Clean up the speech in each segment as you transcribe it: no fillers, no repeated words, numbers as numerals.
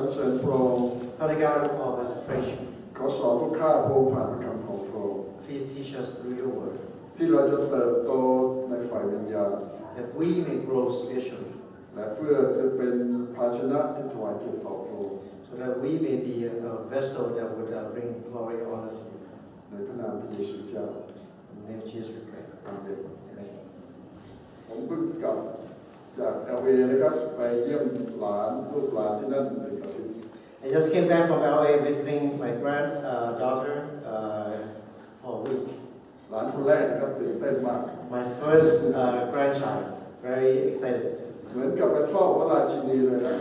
รรเสริญพระองค์ Father God, all us praise you. ขอสอนพวกข้าพระองค์ผ่านพระคำของพระองค์ Please teach us through your word, ที่เราจะเติบโตในฝ่ายวิญญาณ that we may grow spiritually, และเพื่อจะเป็นภาชนะที่ถวายเกียรติต่อพระองค์ so that we may be a vessel that would bring glory and honor to you. ในพระนามพระเยซูเจ้า In the name of Jesus we pray. อาเมน Amen. ผมเพิ่งกลับจากLAนะครับไปเยี่ยมหลานลูกหลานที่นั่นเป็นอาทิตย์ I just came back from LA visiting my granddaughter for a week. หลานคนแรกนะครับตื่นเต้นมาก My first grandchild, very excited. เหมือนกับไปเฝ้าพระราชินีเลยนะ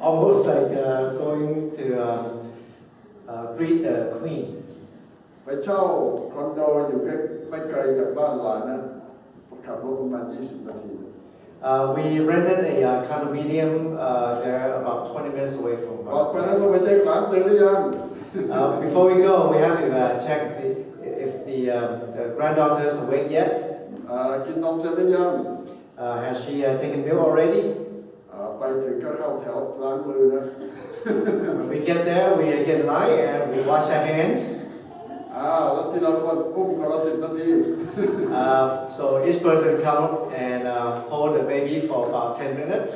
Almost like going to greet the queen. ไปเช่าคอนโดอยู่ใกล้ไม่ไกลจากบ้านหลานนะขับรถประมาณ20 นาที We rented a condominium there about 20 minutes away from ก่อนไปนั้นเราไปเช็คหลานตื่นหรือยัง Before we go, we have to check and see if the granddaughter is awake yet. กินนมเสร็จหรือยัง Has she taken milk already? ไปถึงก็เข้าแถวล้างมือนะ When we get there, we get in line and we wash our hands. แล้วที่เราควรอุ้มคนละ10 นาที So each person come and hold the baby for about 10 minutes.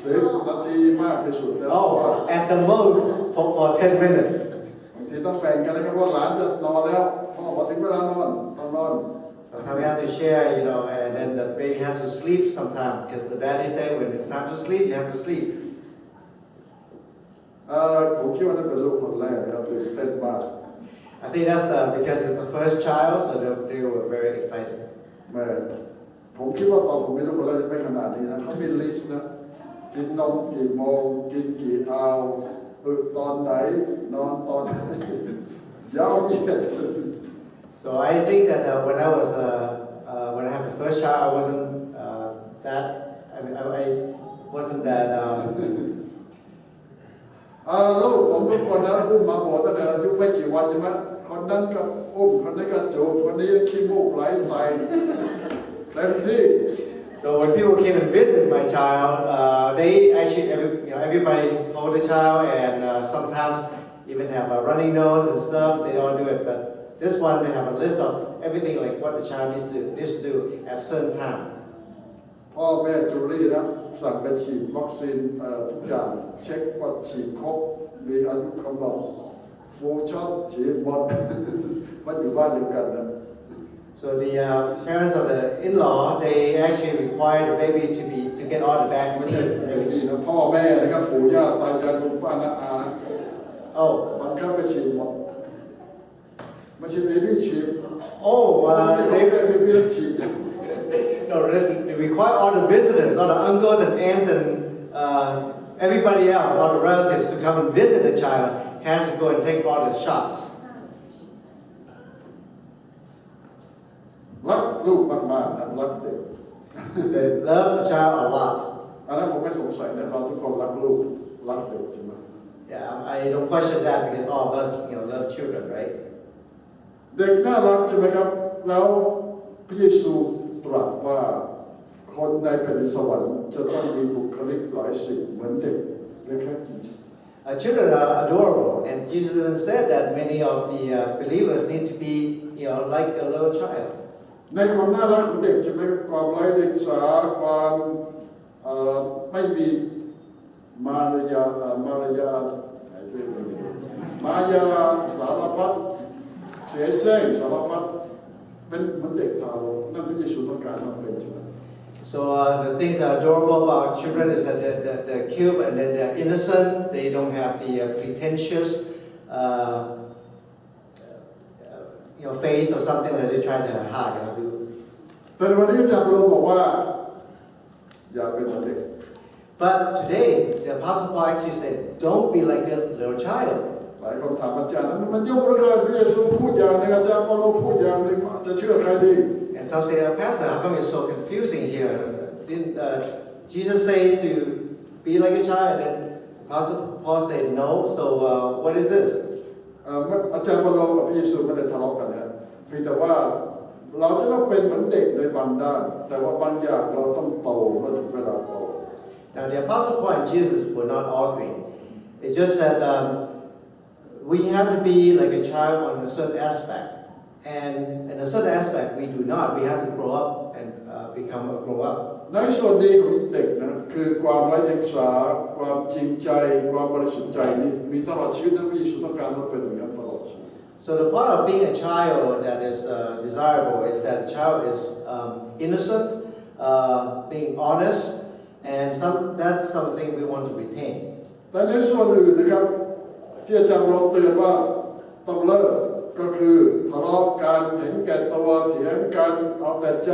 10 นาทีมากที่สุดแล้ว Oh, at the most for 10 minutes. บางทีต้องแบ่งกันนะครับว่าหลานจะนอนแล้วพ่อพอถึงเวลานอนต้องนอน Sometimes we have to share, and then the baby has to sleep sometimes because the daddy said when it's time to sleep, you have to sleep. ผมคิดว่านั่นเป็นลูกคนแรกนะครับตื่นเต้นมาก I think that's because it's the first child, so they were very excited. แม่ผมคิดว่าตอนผมเป็นลูกคนแรกจะไม่ขนาดนี้นะเขามีลิสต์นะกินนมกี่โมงกินกี่อาวตอนไหนนอนตอนไหนยาวเหยียด So I think that when I had the first child, I wasn't that. I wasn't that. ลูกผมทุกคนนะอุ้มมาหมดตั้งแต่อายุไม่กี่วันใช่ไหมคนนั้นก็อุ้มคนนี้ก็จูบคนนี้ขี้มูกไหลใส่เต็มที่ So when people came and visit my child, they actually, everybody hold the child and sometimes even have a running nose and stuff. They don't do it, but this one they have a list of everything like what the child needs to do at certain time. พ่อแม่จูลี่นะสั่งไปฉีดวัคซีนทุกอย่างเช็คว่าฉีดครบมีอายุกำหนดฟูช็อตฉีดหมด มันอยู่บ้านเดียวกันนะ So the parents of the in-law, they actually require the baby to get all the ไม่ใช่ vaccine. ดีนะพ่อแม่นะครับปู่ย่าตายายลุงป้าน้าอา Oh, บังคับไปฉีดหมดไม่ใช่เบบี้ฉีด oh, เบ they บี้ฉีด no, they require all the visitors, all the uncles and aunts and everybody else, all the relatives to come and visit the child has to go and take all the shots. รักลูกมากๆนะรักเด็ก They love the child a lot. อันนั้นผมไม่สงสัยนะเราทุกคนรักลูกรักเด็กใช่ไหม Yeah, I don't question that because all of us, love children, right? เด็กน่ารักใช่ไหมครับแล้วพระเยซูตรัสว่าคนในแผ่นดินสวรรค์จะต้องมีบุคลิกหลายสิ่งเหมือนเด็กเล็กๆ Children are adorable, and Jesus even said that many of the believers need to be, like a little child. ในความน่ารักของเด็กจะเป็นความไร้เดียงสาความไม่มีมารยาสารพัดเสียแซงสารพัดเป็นเหมือนเด็กทารกนั่นพระเยซูต้องการเราเป็นใช่ไหม So the things that are adorable about children is that they're cute and then they're innocent. They don't have the pretentious, face or something that they try to hide or do. แต่วันนี้อาจารย์เราบอกว่าอย่าเป็นเหมือนเด็ก But today, the Apostle Paul actually said, "Don't be like a little child." หลายคนถามอาจารย์นั้นมันยุ่งเหลือเกินพระเยซูพูดอย่างหนึงอาจารย์เปาโลพูดอย่างหนึงจะเชื่อใครดี And some say, Pastor, how come it's so confusing here? Didn't Jesus say to be like a child? And Apostle Paul said no. So what is this? อาจารย์เปาโลกับพระเยซูไม่ได้ทะเลาะกันนะเพียงแต่ว่า เราจะต้องเป็นเหมือนเด็กในบางด้านแต่ว่าบางอย่างเราต้องโตเมื่อถึงเวลาโต Now the Apostle Paul and Jesus were not arguing. It's just that we have to be like a child on a certain aspect, and in a certain aspect we do not. We have to grow up and become a grow up. ในส่วนดีของเด็กนะคือความไร้เดียงสาความจริงใจความบริสุทธิ์ใจนี่มีตลอดชีวิตนะพระเยซูต้องการว่าเป็นอย่างนั้นตลอดชีวิต So the part of being a child that is desirable is that the child is innocent, being honest, and that's something we want to retain. แต่ในส่วนอื่นนะครับที่อาจารย์เราเตือนว่าต้องเลิกก็คือทะเลาะกันเห็นแก่ตัวเถียงกันเอาแต่ใจ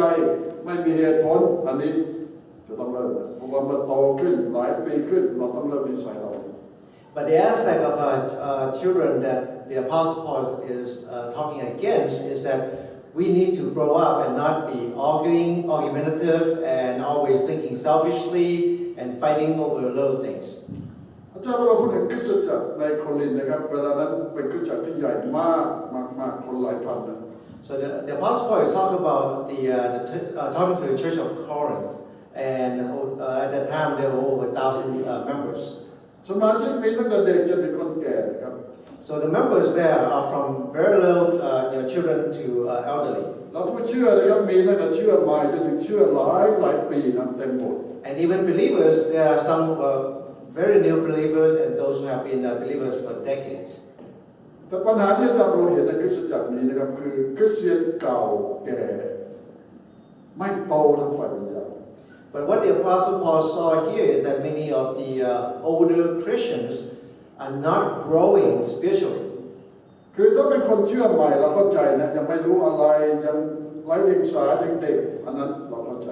ไม่มีเหตุผลอันนี้จะต้องเลิกเพราะว่าเมื่อโตขึ้นหลายปีขึ้นเราต้องเลิกนิสัยเรา But the aspect of children that the Apostle Paul is talking against is that we need to grow up and not be argumentative, and always thinking selfishly and fighting over little things. อาจารย์เราพูดถึงคริสตจักรในโครินธ์นะครับเวลานั้นเป็นคริสตจักรที่ใหญ่มากคนหลายพันนะ So the Apostle Paul is talking about talking to the church of Corinth, and at that time there were over 1,000 members. สมาชิกมีตั้งแต่เด็กจนถึงคนแก่นะครับ So the members there are from very little children to elderly. เราผู้เชื่อนะครับมีตั้งแต่เชื่อใหม่จนถึงเชื่อหลายปีนะเต็มหมด And even believers, there are some very new believers and those who have been believers for decades. แต่ปัญหาที่อาจารย์เราเห็นในคริสตจักรนี้นะครับคือคริสเตียนเก่าแก่ไม่โตทางฝ่ายวิญญาณ But what the Apostle Paul saw here is that many of the older Christians are not growing spiritually. คือถ้าเป็นคนเชื่อใหม่เราเข้าใจนะยังไม่รู้อะไรยังไร้เดียงสายังเด็กอันนั้นเราเข้าใจ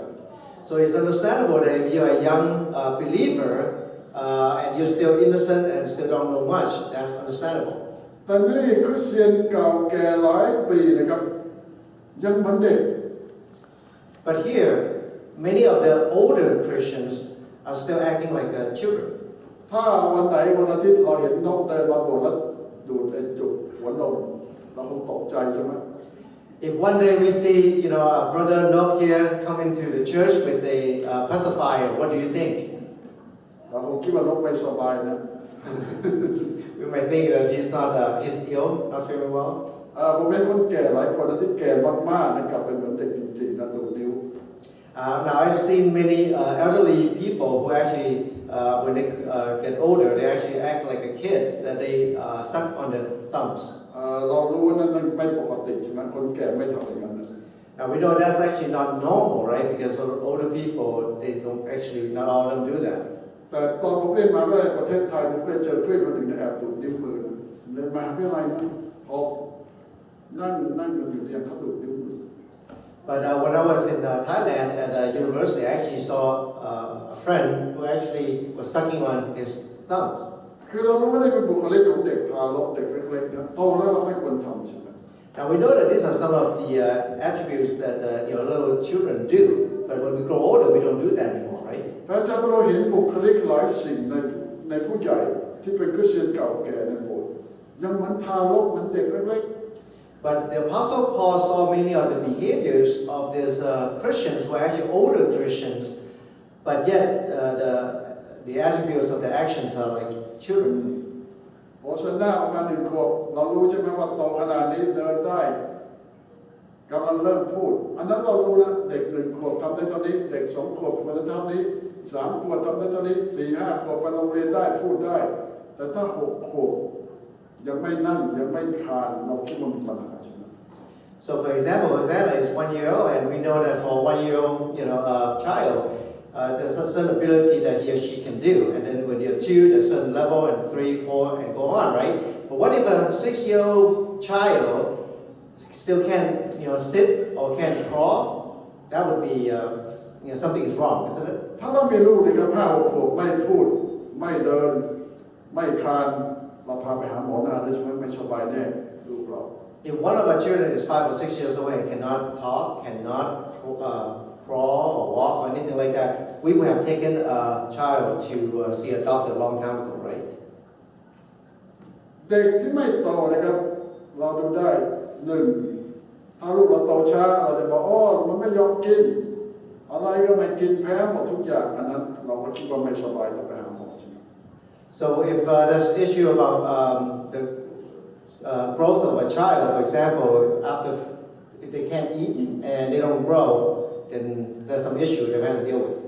So it's understandable that if you're a young believer and you're still innocent and still don't know much, that's understandable. แต่นี่คริสเตียนเก่าแก่หลายปีนะครับยังเหมือนเด็ก But here, many of the older Christians are still acting like children. ถ้าวันไหนวันอาทิตย์เราเห็นนกเดินมาโบสถ์แล้วดูดไอ้จุกหัวนมเราคงตกใจใช่ไหม If one day we see, a brother Nok here come into the church with a pacifier, what do you think? เราคงคิดว่านกไม่สบายนะ We might think that he's ill, not feeling well. ผมเป็นคนแก่หลายคนที่แก่มากๆนะกลับเป็นเหมือนเด็กจริงๆนะดูนิ้ว Now I've seen many elderly people who actually, when they get older, they actually act like a kid, that they suck on their thumbs. เรารู้ว่านั่นไม่ปกติใช่ไหมคนแก่ไม่ทำอย่างนั้นนะ Now we know that's actually not normal, right? Because older people, they don't actually, not all of them do that. แต่ตอนผมเรียนมาก็ในประเทศไทยผมเคยเจอเพื่อนคนหนึ่งแอบดูดนิ้วมือเรียนมาเพื่ออะไรนะพอนั่งกันอยู่เนี่ยเขาดูดนิ้วมือ But when I was in Thailand at the university, I actually saw a friend who actually was sucking on his thumbs. คือเรารู้ว่านี่เป็นบุคลิกของเด็กทารกเด็กเล็กๆนะโตแล้วเราไม่ควรทำใช่ไหม Now we know that these are some of the attributes that little children do, but when we grow older, we don't do that anymore, right? แต่อาจารย์เราเห็นบุคลิกหลายสิ่งในผู้ใหญ่ที่เป็นคริสเตียนเก่าแก่ในโบสถ์ยังเหมือนทารกเหมือนเด็กเล็ก But the Apostle Paul saw many of the behaviors of these Christians who are actually older Christians, but yet the attributes of the actions are like children. ๆพอชนะออกมา1 ขวบเรารู้ใช่ไหมว่าโตขนาดนี้เดินได้กำลังเริ่มพูดอันนั้นเรารู้นะเด็ก1 ขวบทำได้เท่านี้เด็ก2 ขวบทำได้เท่านี้3 ขวบทำได้เท่านี้4 5 ขวบไปโรงเรียนได้พูดได้แต่ถ้า6 ขวบยังไม่นั่งยังไม่คานเราคิดว่ามีปัญหาใช่ไหม So for example, Hosanna is 1 year old, and we know that for 1 year old, child, there's a certain ability that he or she can do, and then when you're 2, there's a certain level, and 3, 4, and go on, right? But what if a 6-year-old child still can't, sit or can't crawl? That would be, something is wrong, isn't it? ถ้าเรามีลูกนะครับ5 6 ขวบไม่พูดไม่เดินไม่คานเราพาไปหาหมอหน้าได้ใช่ไหมไม่สบายแน่ลูกเรา If one of our children is 5 or 6 years old and cannot talk, cannot crawl or walk or anything like that, we would have taken a child to see a doctor a long time ago, right? เด็กที่ไม่โตนะครับเราดูได้1ถ้ ถ้าลูกเราโตช้าเราจะบอกอ๋อมันไม่ยอมกินอะไรก็ไม่กินแพ้หมดทุกอย่างอันนั้นเราก็คิดว่าไม่สบายต้องไปหาหมอ So if there's an issue about the growth of a child, for example, if they can't eat and they don't grow, then there's some issue they have to deal with.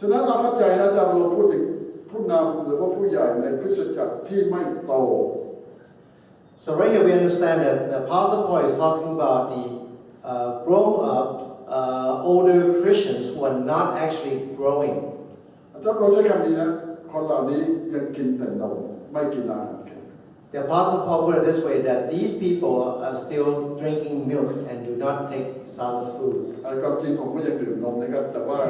ฉะนั้นเราเข้าใจนะอาจารย์เราพูดถึงผู้นำหรือว่าผู้ใหญ่ในคริสตจักรที่ไม่โต So right here we understand that the Apostle Paul is talking about the grown-up older Christians who are not actually growing. อาจารย์เราใช้คำนี้นะคนเหล่านี้ยังกินแต่นมไม่กินอาหารแข็ง The Apostle Paul put it this way, that these people are still drinking milk and do not take solid food. ความจริงผมก็ยังดื่มนมนะครับแต่ว่า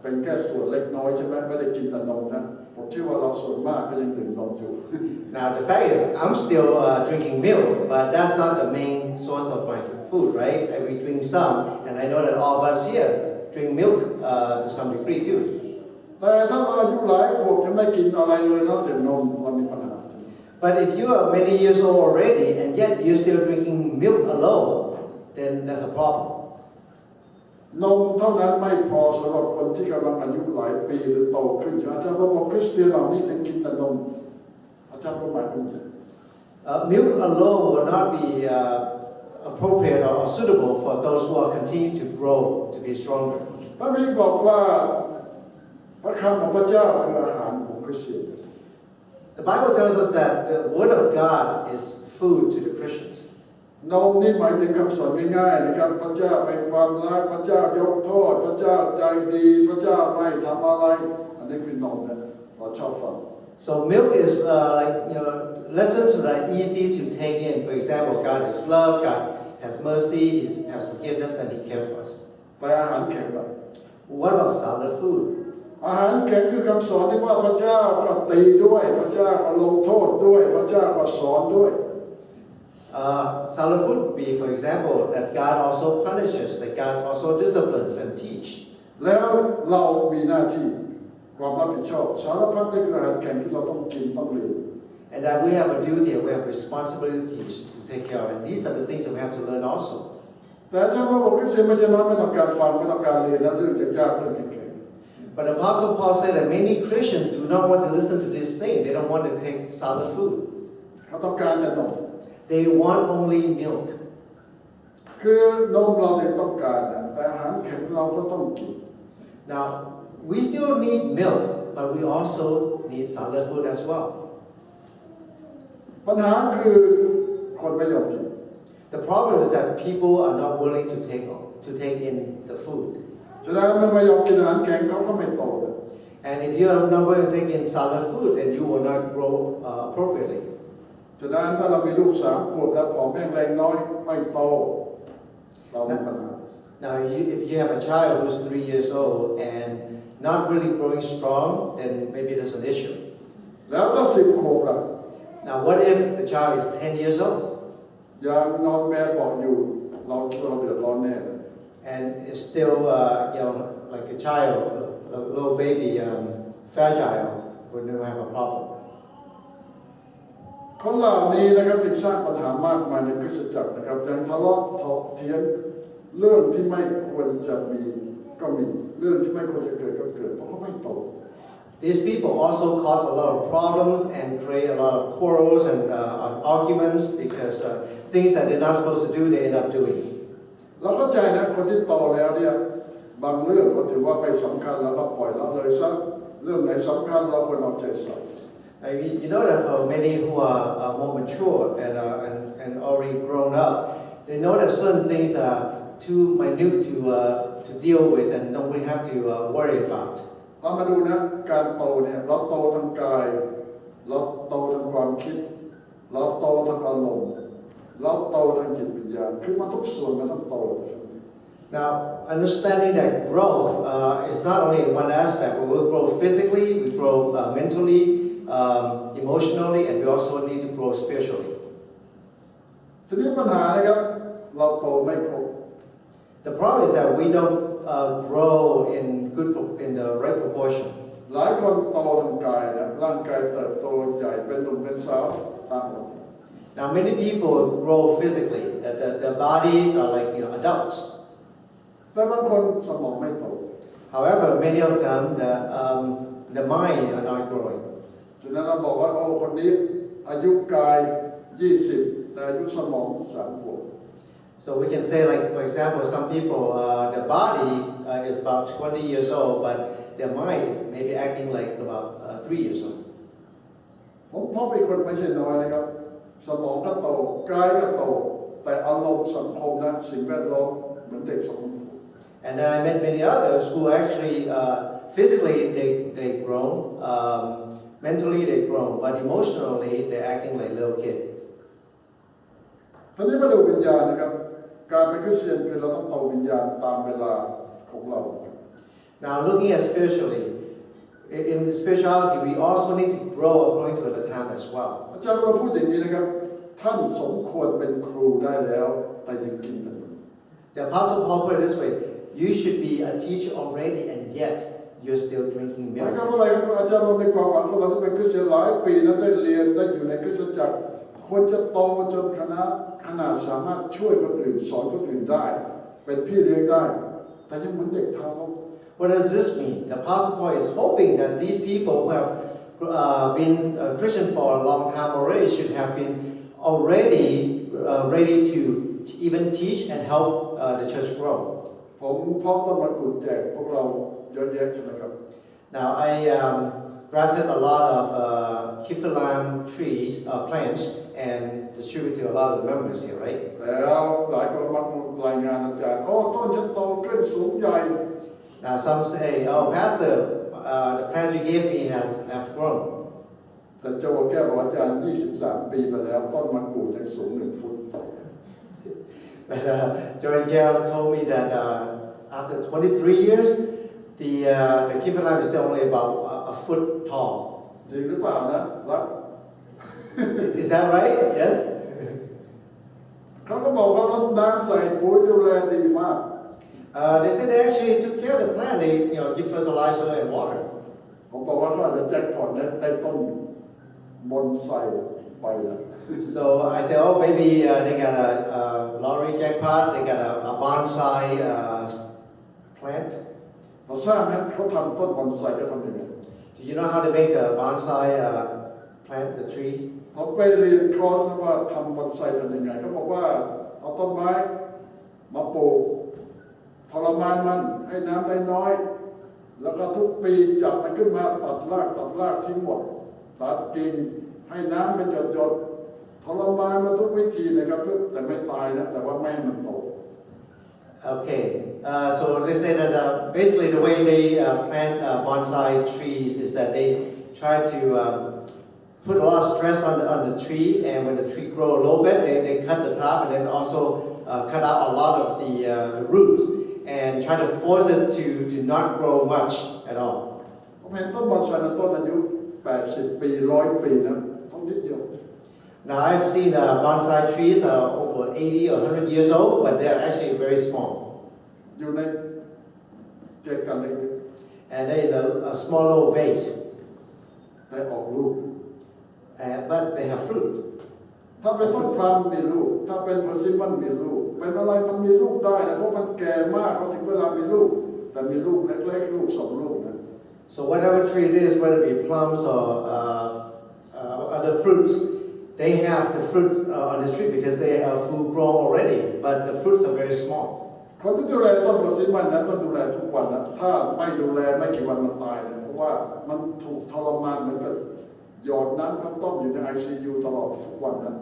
เป็นแค่ส่วนเล็กน้อยใช่ไหมไม่ได้กินแต่นมนะผมเชื่อว่าเราส่วนมากก็ยังดื่มนมอยู่ Now the fact is, I'm still drinking milk, but that's not the main source of my food, right? We drink some, and I know that all of us here drink milk to some degree too. แต่ถ้าเราอายุหลายขวบยังไม่กินอะไรเลยนอกจากนมเรามีปัญหา But if you are many years old already and yet you're still drinking milk alone, then that's a problem. นมเท่านั้นไม่พอสำหรับคนที่กำลังอายุหลายปีหรือโตขึ้นอาจารย์บอกคริสเตียนเหล่านี้ยังกินแต่นมอาจารย์รู้ไหมคุณจะ Milk alone will not be appropriate or suitable for those who are continuing to grow to be stronger. พระบิดาบอกว่าพระคำของพระเจ้าคืออาหารของคริสเตียน The Bible tells us that the Word of God is food to the Christians. นมนี่หมายถึงคำสอนง่ายๆนะครับพระเจ้าเป็นความรักพระเจ้ายกโทษพระเจ้าใจดีพระเจ้าไม่ทำอะไรอันนี้คือนมนะเราชอบฟัง So milk is like lessons that are easy to take in. For example, God is love, God has mercy, He has forgiveness, and He cares for us. แต่อาหารแข็งล่ะ What about solid food? อาหารแข็งคือคำสอนที่ว่าพระเจ้าก็ตีด้วยพระเจ้าก็ลงโทษด้วยพระเจ้าก็สอนด้วย Solid food would be, for example, that God also punishes, that God also disciplines and teach. แล้วเรามีหน้าที่ความรับผิดชอบสารพัดในอาหารแข็งที่เราต้องกินต้องเรียน And that we have a duty and we have responsibilities to take care of. And these are the things that we have to learn also. แต่ถ้าเราบอกคริสเตียนไม่จะน้อยไม่ต้องการฟังไม่ต้องการเรียนนะเรื่องยากๆเรื่องแข็ง But Apostle Paul said that many Christians do not want to listen to this thing. They don't want to take solid food. ๆเขาต้องการแต่นม They want only milk. คือนมเราเนี่ยต้องการนะแต่อาหารแข็งเราก็ต้องกิน Now, we still need milk, but we also need solid food as well. ปัญหาคือคนไม่ยอมกิน The problem is that people are not willing to take in the food. ฉะนั้นเมื่อไม่ยอมกินอาหารแข็งเขาก็ไม่โตเลย And if you are not willing to take in solid food, then you will not grow appropriately. ฉะนั้นถ้าเรามีลูก3 ขวบแล้วผอมแห้งแรงน้อยไม่โตเรามีปัญหา Now, if you have a child who's 3 years old and not really growing strong, then maybe there's an issue. แล้วถ้า10 ขวบล่ะ Now, what if the child is 10 years old ยังนอนแม่บอกอยู่เราคิดว่าเราเดือดร้อนแน่ and is still, like a child, a little baby, fragile, would never have a problem. คนเหล่านี้นะครับจึงสร้างปัญหามากมายในคริสตจักรนะครับยังทะเลาะถกเถียงเรื่องที่ไม่ควรจะมีก็มีเรื่องที่ไม่ควรจะเกิดก็เกิดเพราะเขาไม่โต These people also cause a lot of problems and create a lot of quarrels and arguments because things that they're not supposed to do, they end up doing. เราเข้าใจนะคนที่โตแล้วเนี่ยบางเรื่องเราถือว่าไม่สำคัญแล้วเราปล่อยละเลยซะเรื่องไหนสำคัญเราควรเอาใจใส่ You know that for many who are more mature and already grown up, they know that certain things are too minute to deal with and don't have to worry about. เรามาดูนะการโตเนี่ยเราโตทางกายเราโตทางความคิดเราโตทางอารมณ์เราโตทางจิตวิญญาณคือมันทุกส่วนมันต้องโต Now, understanding that growth is not only in one aspect, but we grow physically, we grow mentally, emotionally, and we also need to grow spiritually. ทีนี้ปัญหานะครับเราโตไม่ครบ The problem is that we don't grow in the right proportion. หลายคนโตทางกายนะร่างกายเติบโตใหญ่เป็นหนุ่มเป็นสาวตามหมด Now, many people grow physically, that the bodies are like adults. แต่บางคนสมองไม่โต However, many of them the mind are not growing. ฉะนั้นเราบอกว่าโอ้คนนี้อายุกาย20แต่อายุสมอง3 ขวบ So we can say, like for example, some people the body is about 20 years old, but their mind may be acting like about 3 years old. ผมพบอีกคนไม่ใช่น้อยนะครับสมองก็โตกายก็โตแต่อารมณ์สังคมนะสิ่งแวดล้อมเหมือนเด็ก2 ขวบ And then I met many others who actually physically they grown, mentally they grown, but emotionally they're acting like little kids. ทีนี้มาดูวิญญาณนะครับการเป็นคริสเตียนคือเราต้องโตวิญญาณตามเวลาของเรา Now looking at spiritually, in spirituality we also need to grow according to the time as well. อาจารย์เราพูดอย่างนี้นะครับท่านสมควรเป็นครูได้แล้วแต่ยังกินขนม The Apostle Paul put it this way: you should be a teacher already, and yet you're still drinking หมาย milk. ความว่าอะไรครับอาจารย์เราในความหวังของเราที่เป็นคริสเตียนหลายปีนั้นได้เรียนได้อยู่ในคริสตจักรควรจะโตจนขนาดสามารถช่วยคนอื่นสอนคนอื่นได้เป็นพี่เลี้ยงได้แต่ยังเหมือนเด็กทารก What does this mean? The Apostle Paul is hoping that these people who have been Christian for a long time already should have been already ready to even teach and help the church grow. ผมเพาะต้นมะกรูดแจกพวกเราเยอะแยะใช่ไหมครับ Now I grafted a lot of quarreling trees, plants, and distributed to a lot of members here, right? แล้วหลายคนมักรายงานอาจารย์โอ้ต้นฉันโตขึ้นสูงใหญ่ Now some say, "Oh, Pastor, the plants you gave me have grown." แต่โจแก้วบอกอาจารย์23 ปีไปแล้วต้นมะกรูดยังสูง1 ฟุต But Jordan Gales told me that after 23 years, the quarreling is still only about a foot tall. จริงหรือเปล่านะรัก Is that right? Yes. เขาก็บอกว่ารดน้ำใส่ปุ๋ยดูแลดีมาก They said they actually took care of the plant. They give fertilizer and water. ผมบอกว่าเขาอาจจะแจ็คพอตได้ต้นมนไซไปนะ So I said, oh, maybe they got a lottery jackpot. They got a bonsai plant. เราทราบไหมเขาทำต้นมอนไซก็ทำยังไง Do you know how to make a bonsai plant, the trees? ผมไปเรียนคอร์สว่าทำมอนไซทำยังไงเขาบอกว่าเอาต้นไม้มาปลูกทรมานมันให้น้ำได้น้อยแล้วก็ทุกปีจับมันขึ้นมาตัดรากทิ้งหมดตัดกิ่งให้น้ำเป็นหยดทรมานมาทุกวิธีนะครับเพื่อแต่ไม่ตายนะแต่ว่าไม่ให้มันโต Okay, so they say that basically the way they plant bonsai trees is that they try to put a lot of stress on the tree, and when the tree grows a little bit, they cut the top and then also cut out a lot of the roots and try to force it to not grow much at all. ผมเห็นต้นบอนไซนะต้นอายุ80 ปี100 ปีนะต้นนิดเดียว Now I've seen bonsai trees that are over 80 or 100 years old, but they're actually very small. อยู่ในเจกันเล็ก And they're in a small little vase, แต่ออกลูก but they have fruit. ถ้าเป็นต้นพลัมมีลูกถ้าเป็นเพอร์ซิมมันมีลูกเป็นอะไรมันมีลูกได้นะเพราะมันแก่มากพอถึงเวลามีลูกแต่มีลูกเล็กๆลูก2 ลูกนะ So whatever tree it is, whether it be plums or other fruits, they have the fruits on the tree because they are full grown already, but the fruits are very small. คนที่ดูแลต้นเพอร์ซิมมันนะต้องดูแลทุกวันนะถ้าไม่ดูแลไม่กี่วันมันตายนะเพราะว่ามันถูกทรมานเหมือนกับหยอดน้ำข้าวต้มอยู่ใน ICU ตลอดทุกวันนะ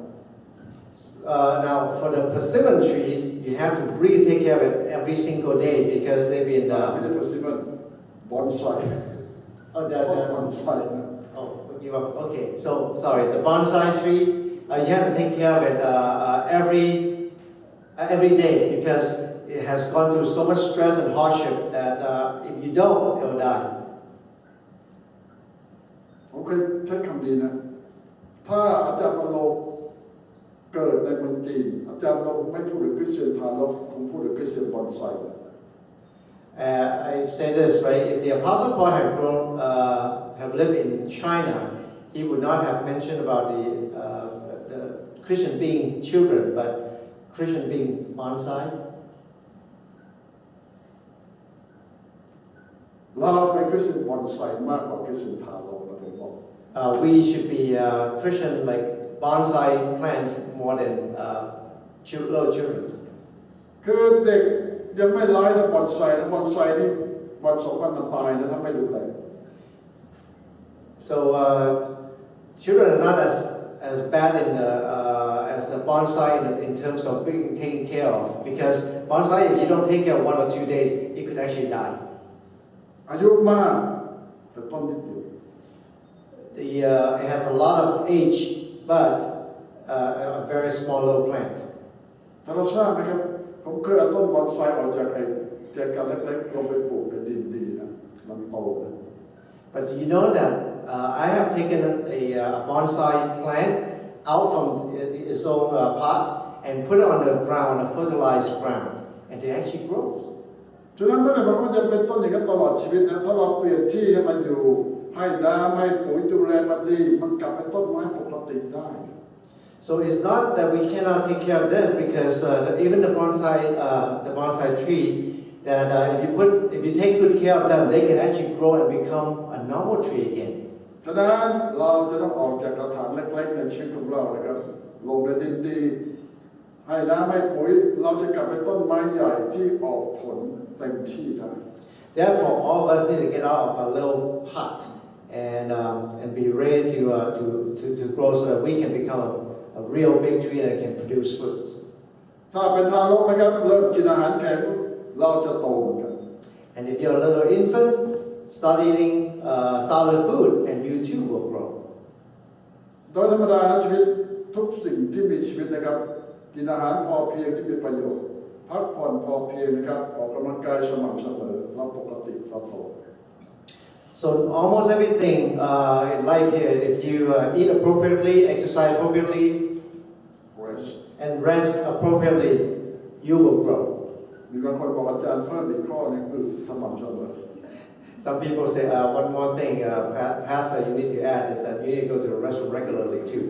Now for the persimmon trees, you have to really take care of it every single day because they've been ไม่ใช่เพอร์ซิมมันบอนไซ oh, บอนไซนะ oh, give up. Okay, so sorry, the bonsai tree, you have to take care of it every day because it has gone through so much stress and hardship that if you don't, it will die. ผมเคยใช้คำนี้นะถ้าอาจารย์ปโลกเกิดในเมืองจีนอาจารย์ปโลกไม่พูดถึงคริสเตียนทารกคงพูดถึงคริสเตียนบอนไซ I say this, right? If the Apostle Paul had have lived in China, he would not have mentioned about the Christian being children, but Christian being bonsai? เราเป็นคริสเตียนบอนไซมากกว่าคริสเตียนทารกนะผมบอก We should be Christian like bonsai plants more than little children. คือเด็กยังไม่ร้ายถ้าบอนไซนะบอนไซนี่วันสองวันมันตายนะถ้าไม่ดูแล So children are not as bad as the bonsai in terms of being taken care of because bonsai if you don't take care of 1 or 2 days it could actually die. อายุมากแต่ต้นนิดเดียว It has a lot of age but a very small little plant. ถ้าเราทราบไหมครับผมเคยเอาต้นบอนไซออกจากไอ้แจกันเล็กๆลงไปปลูกในดินดีนะมันโตเลย But do you know that I have taken a bonsai plant out from its own pot and put it on the ground, a fertilized ground, and it actually grows. ฉะนั้นไม่ได้หมายความว่าจะเป็นต้นอย่างนั้นตลอดชีวิตนะถ้าเราเปลี่ยนที่ให้มันอยู่ให้น้ำให้ปุ๋ยดูแลมันดีมันกลับเป็นต้นไม้ปกติได้ So it's not that we cannot take care of this because even the bonsai tree, that if you take good care of them, they can actually grow and become a normal tree again. ฉะนั้นเราจะต้องออกจากกระถางเล็กๆในชีวิตของเรานะครับลงในดินดีให้น้ำให้ปุ๋ยเราจะกลับเป็นต้นไม้ใหญ่ที่ออกผลเต็มที่ได้ Therefore, all of us need to get out of our little pot and be ready to grow so that we can become a real big tree that can produce fruits. ถ้าเป็นทารกนะครับเริ่มกินอาหารแข็งเราจะโตเหมือนกัน And if you're a little infant, start eating solid food, and you too will grow. โดยธรรมดานะชีวิตทุกสิ่งที่มีชีวิตนะครับกินอาหารพอเพียงที่มีประโยชน์พักผ่อนพอเพียงนะครับออกกำลังกายสม่ำเสมอเราปกติเราโต So almost everything in life here, if you eat appropriately, exercise appropriately, and rest appropriately, you will grow. มีบางคนบอกอาจารย์เพิ่มอีกข้อนึงคือสม่ำเสมอ Some people say one more thing, Pastor, you need to add is that you need to go to the restroom regularly too.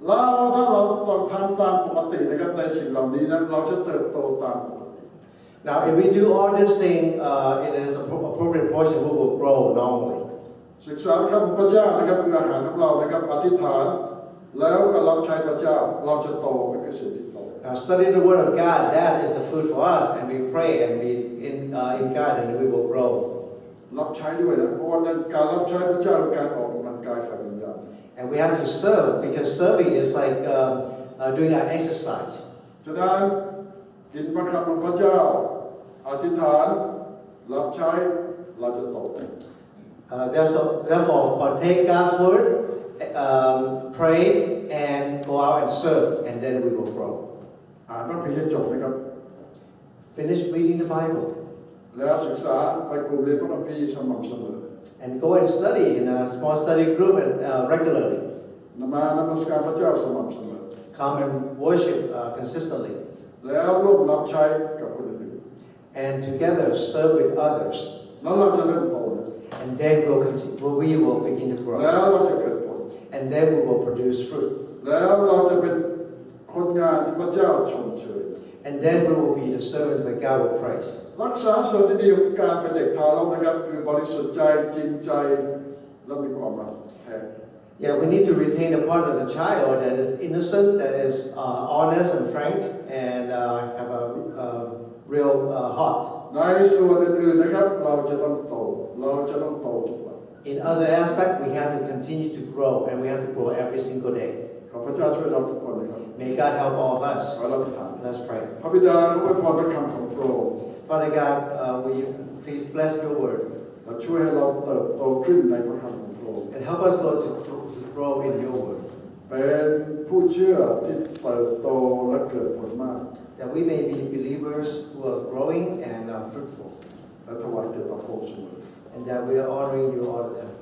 แล้วถ้าเราต้องทำตามปกตินะครับในสิ่งเหล่านี้นะเราจะเติบโตตามปกติ Now, if we do all this thing in its appropriate portion, we will grow normally. ศึกษาพระคัมภีร์พระเจ้านะครับคืออาหารของเรานะครับอธิษฐานแล้วก็รับใช้พระเจ้าเราจะโตเป็นคริสเตียนที่โต Now, study the Word of God. That is the food for us, and we pray and we in God, and we will grow. รับใช้ด้วยนะเพราะว่าการรับใช้พระเจ้าคือการออกกำลังกายฝ่ายวิญญาณ And we have to serve because serving is like doing an exercise. ฉะนั้นกินพระคำของพระเจ้าอธิษฐานรับใช้เราจะโต Therefore, partake God's word, pray, and go out and serve, and then we will grow. อ่านพระคัมภีร์ให้จบนะครับ Finish reading the Bible. แล้วศึกษาไปกลุ่มเรียนพระคัมภีร์สม่ำเสมอ And go and study in a small study group and regularly. มานมัสการพระเจ้าสม่ำเสมอ Come and worship consistently. แล้วร่วมรับใช้กับคนอื่น And together serve with others. แล้วเราจะเริ่มโตนะ And then we will begin to แล้ว grow. เราจะเกิดผล And then we will produce fruits. แล้วเราจะเป็นคนงานที่พระเจ้าชมเชย And then we will be the servants that God will praise. รักษาส่วนที่ดีของการเป็นเด็กทารกนะครับคือบริสุทธิ์ใจจริงใจและมีความรักแท้ Yeah, we need to retain the part of the child that is innocent, that is honest and frank, and have a real heart. ในส่วนอื่นๆนะครับเราจะต้องโตทุกวัน In other aspects, we have to continue to grow, and we have to grow every single day. ขอพระเจ้าช่วยเราทุกคนนะครับ May God help all of us. ขอเราถาม Let's pray. พระบิดาขออวยพรพระคำของพระองค์ Father God, will you please bless your word และช่วยให้เราเติบโตขึ้นในพระคำของพระองค์ and help us, Lord, to grow in your word. เป็นผู้เชื่อที่เติบโตและเกิดผลมาก That we may be believers who are growing and fruitful, และถวายแด่พระองค์เสมอ and that we are honoring you all the time.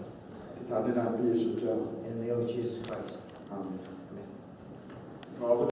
ที่ทางในนามพระเยซูเจ้า In the name of Jesus Christ. อาเมน Amen. ขอ